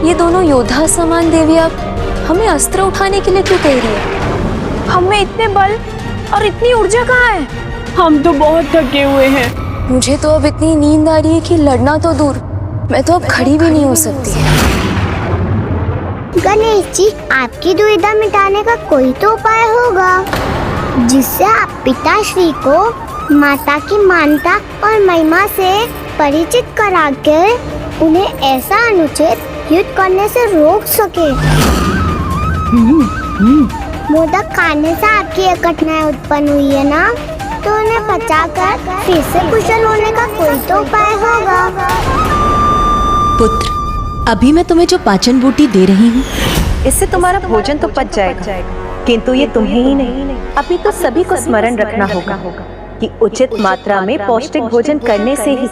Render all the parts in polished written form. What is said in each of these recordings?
ये दोनों योद्धा समान देवी अब हमें अस्त्र उठाने के लिए क्यों कह रही है? हमें इतने बल और इतनी ऊर्जा कहाँ है? हम तो बहुत थके हुए हैं। मुझे तो अब इतनी नींद आ रही है कि लड़ना तो दूर, मैं तो अब खड़ी भी नहीं हो सकती। गणेश जी, आपकी दुविधा मिटाने का कोई तो उपाय होगा जिससे आप पिताश्री को माता की मानता और महिमा से परिचित कराकर उन्हें ऐसा अनुचित युद्ध करने से रोक सके। मोदक खाने से आपकी ये कठिनाई उत्पन्न हुई है ना, तो उन्हें पचाकर फिर से कुशल होने का कोई तो उपाय होगा। पुत्र, अभी मैं तुम्हें जो पाचन बूटी दे रही हूँ, इससे तुम्हारा भोजन तो पच जाएगा, किंतु ये तुम्हें ही नहीं, अभी तो सभी को स्मरण रखना होगा कि उचित मात्रा में पौष्टिक भोजन करने से ही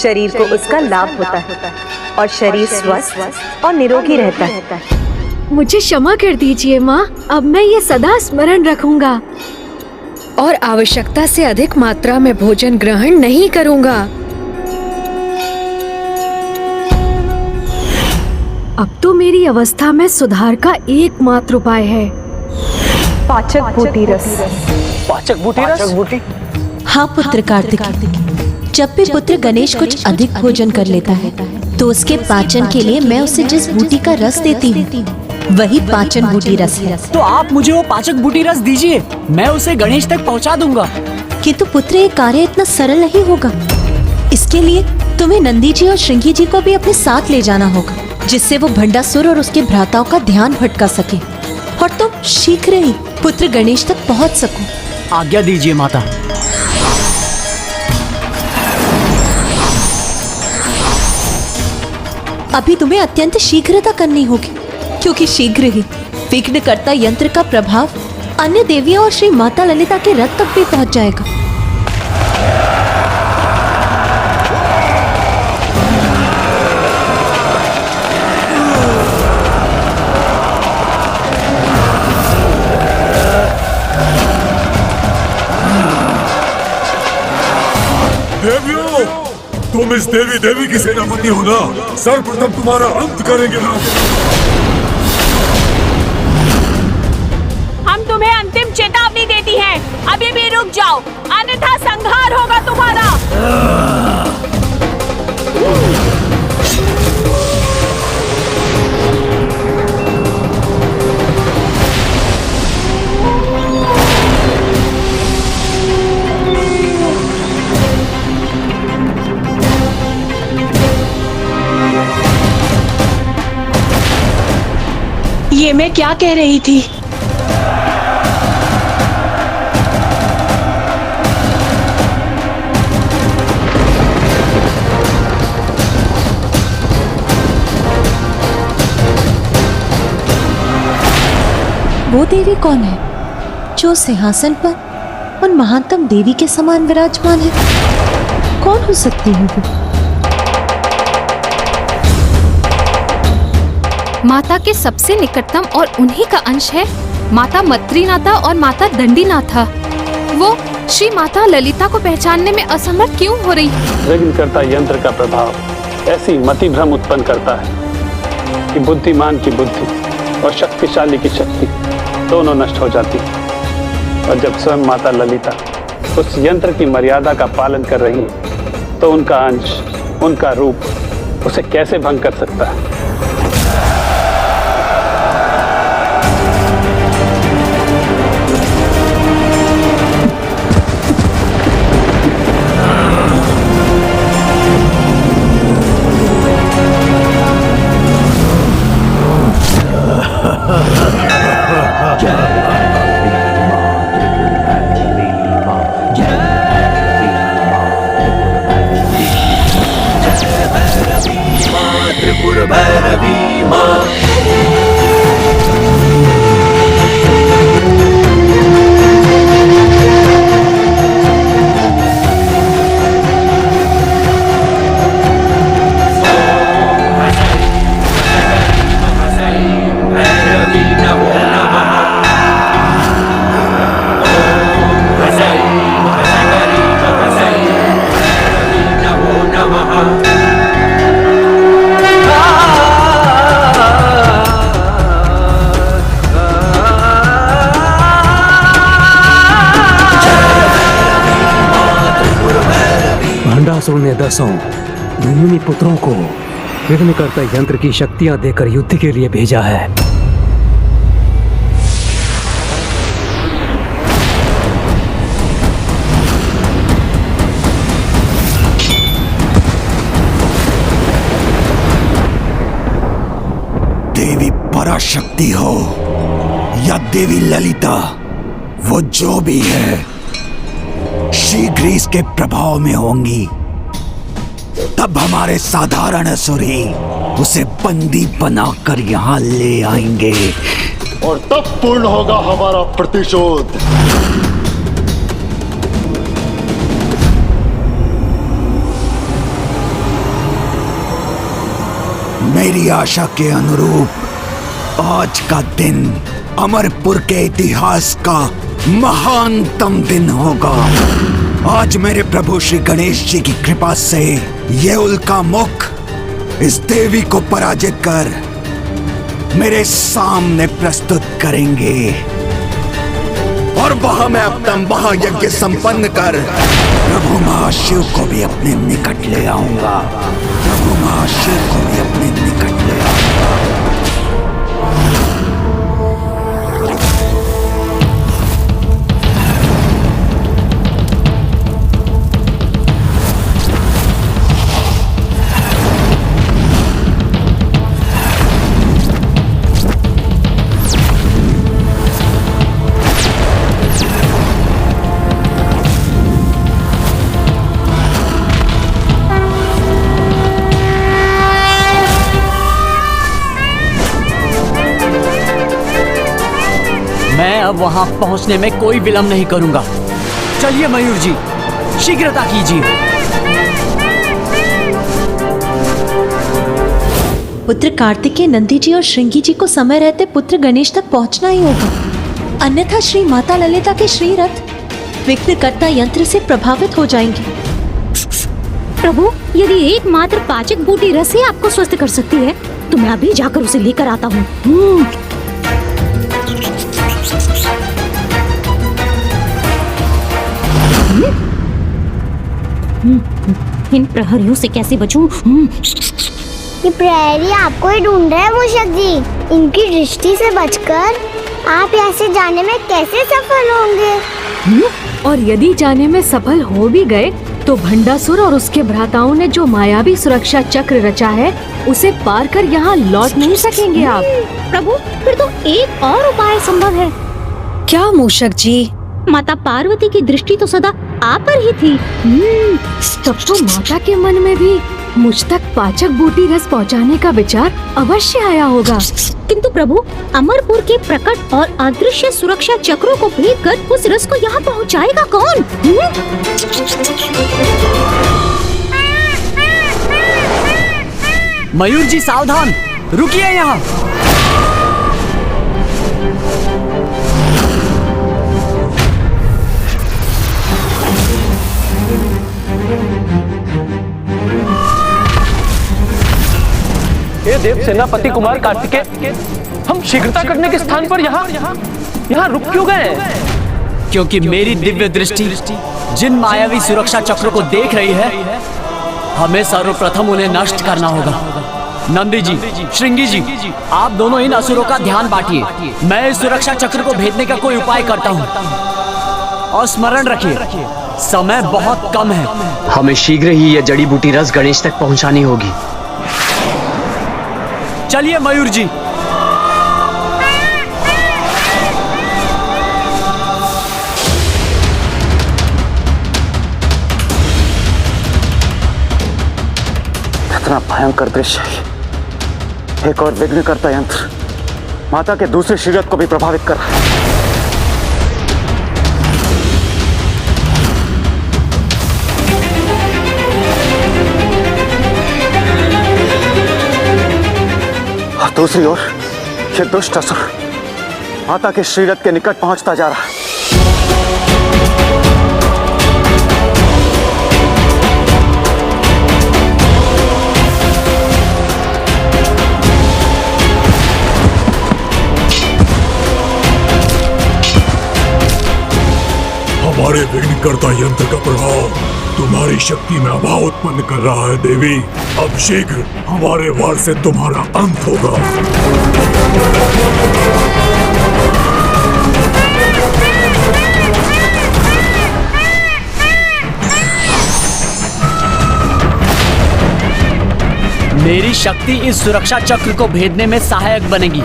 शरीर को उसका लाभ होता है और शरीर स्वस्थ और निरोगी रहता है। मुझे क्षमा कर दीजिए माँ, अब मैं ये सदा स्मरण रखूंगा और आवश्यकता से अधिक मात्रा में भोजन ग्रहण नहीं करूंगा। अब तो मेरी अवस्था में सुधार का एकमात्र उपाय है पाचक बूटी रस। पाचक बूटी? हाँ पुत्र कार्तिकेय, जब भी पुत्र गणेश कुछ अधिक भोजन कर लेता है तो उसके पाचन के लिए मैं उसे जिस बूटी का रस देती हूँ वही पाचन बूटी रस है। तो आप मुझे वो पाचक बूटी रस दीजिए, मैं उसे गणेश तक पहुंचा दूंगा। किंतु पुत्र, ये कार्य इतना सरल नहीं होगा। इसके लिए तुम्हें नंदी जी और श्रृंगी जी को भी अपने साथ ले जाना होगा, जिससे वो भंडासुर और उसके भ्राताओं का ध्यान भटका सके और तुम शीघ्र ही पुत्र गणेश तक पहुंच सको। आज्ञा दीजिए माता। अभी तुम्हें अत्यंत शीघ्रता करनी होगी, क्योंकि शीघ्र ही विघ्नकर्ता यंत्र का प्रभाव अन्य देवियों और श्री माता ललिता के रथ तक भी पहुंच जाएगा। देवियों, तुम इस देवी की सेनापति हो ना, सर्वप्रथम तुम्हारा अंत करेंगे ना। हम तुम्हें अंतिम चेतावनी देती हैं, अभी भी रुक जाओ, अन्यथा संहार होगा तुम्हारा। ये मैं क्या कह रही थी? वो देवी कौन है जो सिंहासन पर उन महानतम देवी के समान विराजमान है? कौन हो सकती है वो? माता के सबसे निकटतम और उन्हीं का अंश है माता मत्रीनाथा और माता दंडीनाथा। वो श्री माता ललिता को पहचानने में असमर्थ क्यों हो रही? विघ्नकर्ता यंत्र का प्रभाव ऐसी मति भ्रम उत्पन्न करता है कि बुद्धिमान की बुद्धि और शक्तिशाली की शक्ति दोनों नष्ट हो जाती है। और जब स्वयं माता ललिता उस यंत्र की मर्यादा का पालन कर रही है तो उनका अंश, उनका रूप उसे कैसे भंग कर सकता है? त्रिपुर भैरवी। महिषासुर ने 10 भूमि पुत्रों को विघ्नकर्ता यंत्र की शक्तियां देकर युद्ध के लिए भेजा है। देवी पराशक्ति हो या देवी ललिता, वो जो भी है शीघ्र ही इसके प्रभाव में होंगी। तब हमारे साधारण असुर ही उसे बंदी बनाकर यहाँ ले आएंगे और तब पूर्ण होगा हमारा प्रतिशोध। मेरी आशा के अनुरूप आज का दिन अमरपुर के इतिहास का महानतम दिन होगा। आज मेरे प्रभु श्री गणेश जी की कृपा से ये उल्का मुख इस देवी को पराजित कर मेरे सामने प्रस्तुत करेंगे और वहां मैं अपना महायज्ञ संपन्न कर प्रभु महाशिव को भी अपने निकट ले आऊंगा। प्रभु महाशिव को भी अपने निकट ले आऊंगा। मैं अब वहां पहुंचने में कोई विलंब नहीं करूंगा। चलिए मयूर जी, शीघ्रता कीजिए। पुत्र कार्तिकेय नंदी जी और श्रृंगी जी को समय रहते पुत्र गणेश तक पहुंचना ही होगा, अन्यथा श्री माता ललिता के श्री रथ विघ्नकर्ता यंत्र से प्रभावित हो जाएंगे। प्रभु, यदि एकमात्र पाचक बूटी रस ही आपको स्वस्थ कर सकती है तो मैं अभी जाकर उसे लेकर आता हूँ। इन प्रहरियों से कैसे बचूं? ये प्रहरी आपको ही ढूंढ रहे हैं मूषक जी। इनकी दृष्टि से बचकर आप यहाँ से जाने में कैसे सफल होंगे? और यदि जाने में सफल हो भी गए तो भंडासुर और उसके भ्राताओं ने जो मायावी सुरक्षा चक्र रचा है उसे पार कर यहाँ लौट नहीं सकेंगे आप। प्रभु, फिर तो एक और उपाय संभव है। क्या मूषक जी? माता पार्वती की दृष्टि तो सदा आप पर ही थी। तब तो माता के मन में भी मुझ तक पाचक बूटी रस पहुंचाने का विचार अवश्य आया होगा। किंतु प्रभु, अमरपुर के प्रकट और अदृश्य सुरक्षा चक्रों को भेद कर उस रस को यहाँ पहुँचाएगा कौन? मयूर जी सावधान, रुकिए यहाँ। ये देव सेनापति कुमार कार्तिकेय, हम शीघ्रता करने के स्थान पर यहाँ रुक क्यों गए? क्योंकि मेरी दिव्य दृष्टि जिन मायावी सुरक्षा चक्रों को देख रही है, हमें सर्वप्रथम उन्हें नष्ट करना होगा। नंदी जी, श्रृंगी जी, आप दोनों इन असुरों का ध्यान बांटिए। मैं इस सुरक्षा चक्र को भेदने का कोई उपाय करता हूँ। और स्मरण रखिए, समय बहुत कम है। हमें शीघ्र ही यह जड़ी बूटी रस गणेश तक पहुँचानी होगी। चलिए मयूर जी। कितना भयंकर दृश्य है। एक और विघ्नकर्ता यंत्र माता के दूसरे शरीर को भी प्रभावित कर रहा है। और दूसरी ओर ये दुष्ट असुर माता के शरीर के निकट पहुंचता जा रहा है। हमारे विघ्नकर्ता यंत्र का प्रभाव तुम्हारी शक्ति में अभाव उत्पन्न कर रहा है देवी। अब शीघ्र हमारे वार से तुम्हारा अंत होगा। मेरी शक्ति इस सुरक्षा चक्र को भेदने में सहायक बनेगी।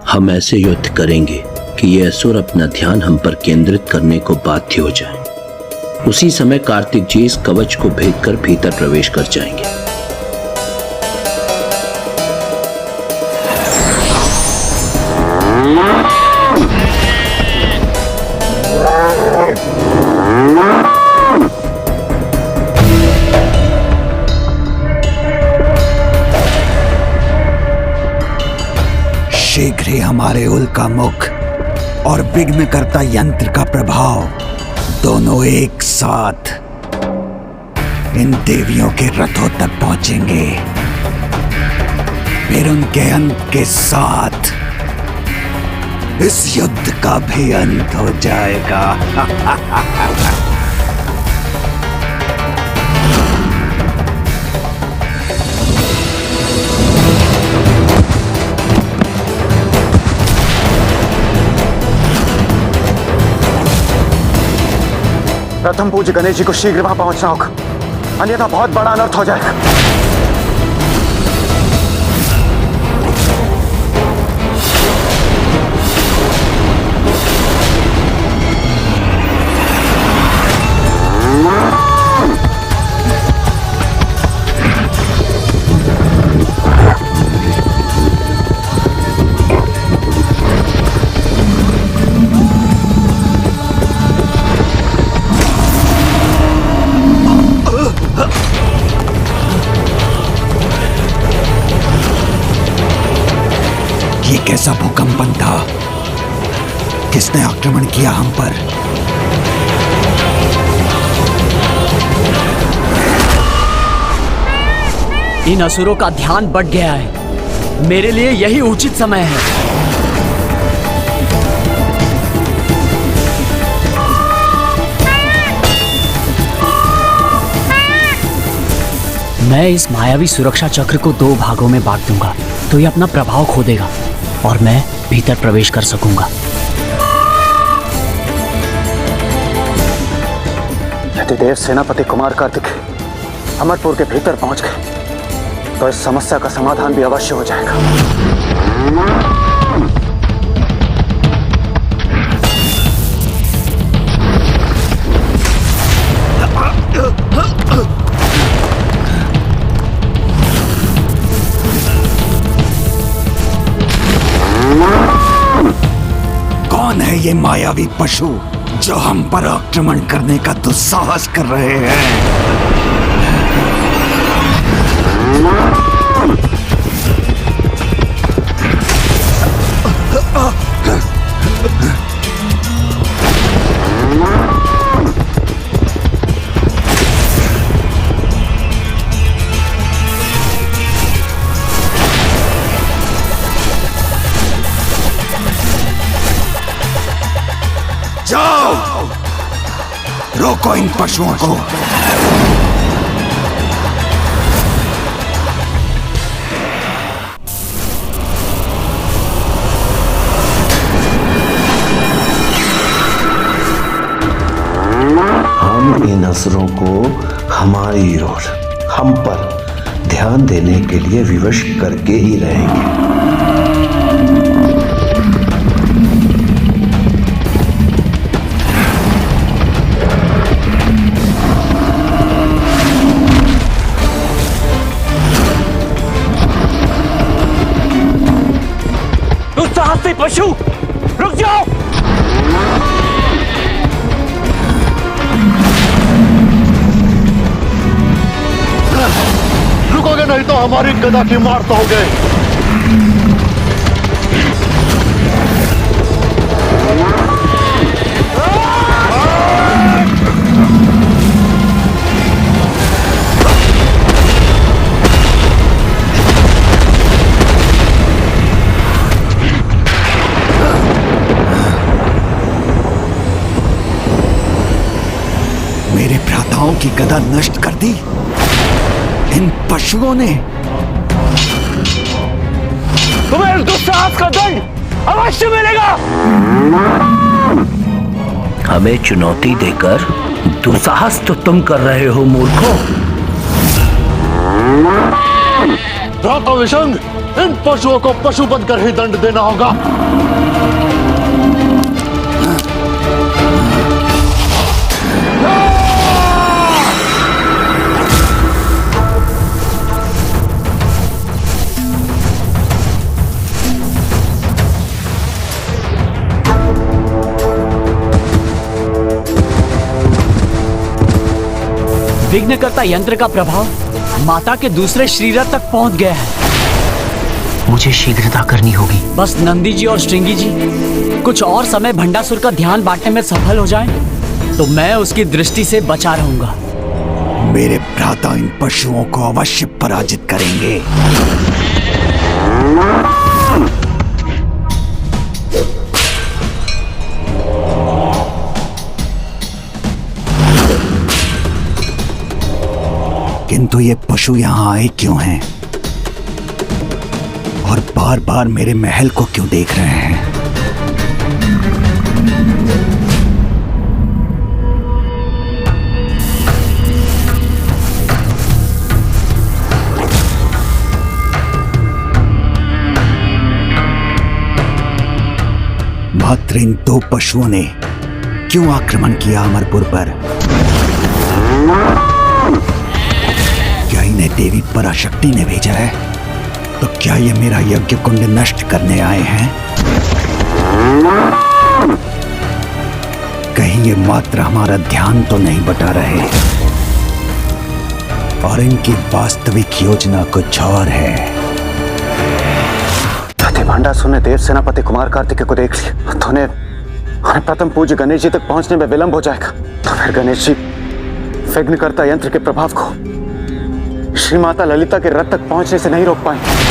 हम ऐसे युद्ध करेंगे कि ये असुर अपना ध्यान हम पर केंद्रित करने को बाध्य हो जाएं। उसी समय कार्तिक जी इस कवच को भेदकर भीतर प्रवेश कर जाएंगे। शीघ्र ही हमारे उल्का मुख और विघ्नकर्ता यंत्र का प्रभाव दोनों एक साथ इन देवियों के रथों तक पहुंचेंगे। फिर उनके अंत के साथ इस युद्ध का भी अंत हो जाएगा। प्रथम पूज्य गणेश जी को शीघ्र वहां पहुंचना होगा, अन्यथा बहुत बड़ा अनर्थ हो जाएगा। कैसा भूकंपन था? किसने आक्रमण किया हम पर? इन असुरों का ध्यान बढ़ गया है। मेरे लिए यही उचित समय है। मैं इस मायावी सुरक्षा चक्र को 2 भागों में बांट दूंगा, तो ये अपना प्रभाव खो देगा और मैं भीतर प्रवेश कर सकूंगा। यदि देव सेनापति कुमार कार्तिक अमरपुर के भीतर पहुंच गए तो इस समस्या का समाधान भी अवश्य हो जाएगा। कौन है ये मायावी पशु जो हम पर आक्रमण करने का दुस्साहस कर रहे हैं? जाओ, रोको इन पशुओं को। हम इन असुरों को हमारी ओर, हम पर ध्यान देने के लिए विवश करके ही रहेंगे। साहसी पशु, रुक जाओ! रुकोगे नहीं तो हमारी गदा की मार दोगे। की गदा नष्ट कर दी इन पशुओं ने। तुम्हें इस दुस्साहस का दंड अवश्य मिलेगा। हमें चुनौती देकर दुस्साहस तो तुम कर रहे हो मूर्खों। भ्राता विशंग, इन पशुओं को पशु बनकर ही दंड देना होगा। विघ्नकर्ता यंत्र का प्रभाव माता के दूसरे शरीर तक पहुंच गया है। मुझे शीघ्रता करनी होगी। बस नंदी जी और श्रृंगी जी कुछ और समय भंडासुर का ध्यान बांटने में सफल हो जाएं, तो मैं उसकी दृष्टि से बचा रहूंगा। मेरे भ्राता इन पशुओं को अवश्य पराजित करेंगे। किंतु ये पशु यहाँ आए क्यों हैं? और बार बार मेरे महल को क्यों देख रहे हैं? मात्र इन दो पशुओं ने क्यों आक्रमण किया अमरपुर पर? क्या इन्हें देवी पराशक्ति ने भेजा है? तो क्या ये मेरा यज्ञ कुंड नष्ट करने आए हैं? कहीं ये मात्र हमारा ध्यान तो नहीं बटा रहे और इनकी वास्तविक योजना कुछ और है। भंडासुर ने देव सेनापति कुमार कार्तिकेय को देख लिया तो उन्हें प्रथम पूज्य गणेश जी तक पहुंचने में विलंब हो जाएगा। तो फिर गणेश जी विघ्नकर्ता यंत्र के प्रभाव को श्री माता ललिता के रथ तक पहुंचने से नहीं रोक पाएंगे।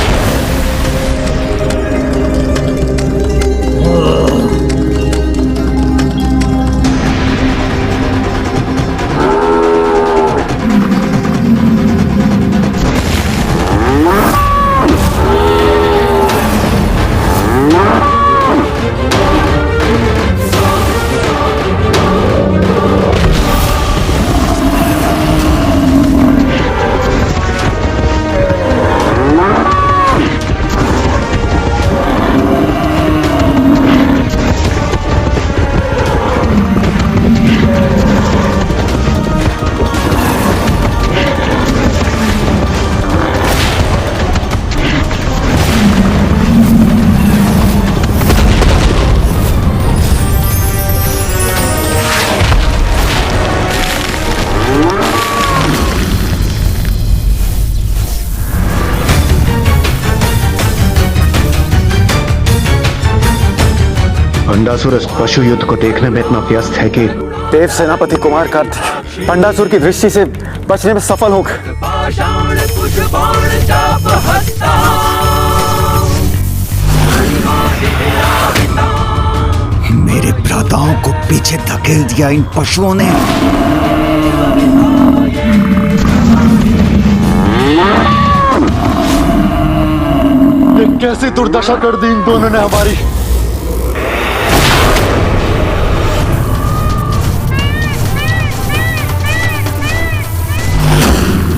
भंडासुर इस पशु युद्ध को देखने में इतना व्यस्त है कि देव सेनापति कुमार कार्तिक भंडासुर की दृष्टि से बचने में सफल हो गए। मेरे भ्राताओं को पीछे धकेल दिया इन पशुओं ने। ये कैसी दुर्दशा कर दी इन दोनों ने हमारी।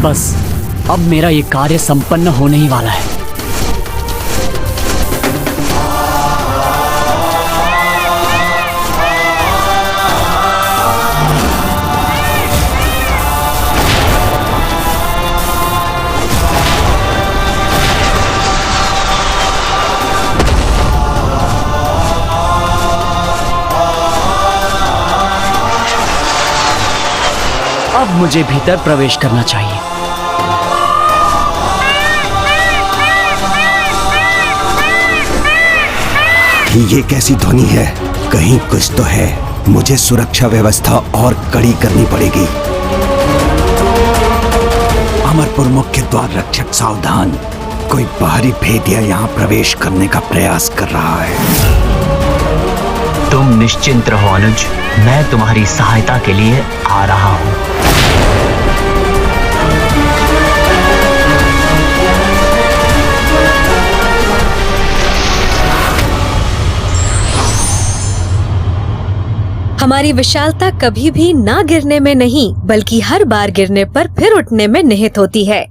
बस अब मेरा ये कार्य संपन्न होने ही वाला है। अब मुझे भीतर प्रवेश करना चाहिए। ये कैसी ध्वनि है? कहीं कुछ तो है। मुझे सुरक्षा व्यवस्था और कड़ी करनी पड़ेगी। अमरपुर मुख्य द्वार रक्षक सावधान, कोई बाहरी भेदिया यहाँ प्रवेश करने का प्रयास कर रहा है। तुम निश्चिंत रहो अनुज, मैं तुम्हारी सहायता के लिए आ रहा हूँ। हमारी विशालता कभी भी ना गिरने में नहीं बल्कि हर बार गिरने पर फिर उठने में निहित होती है।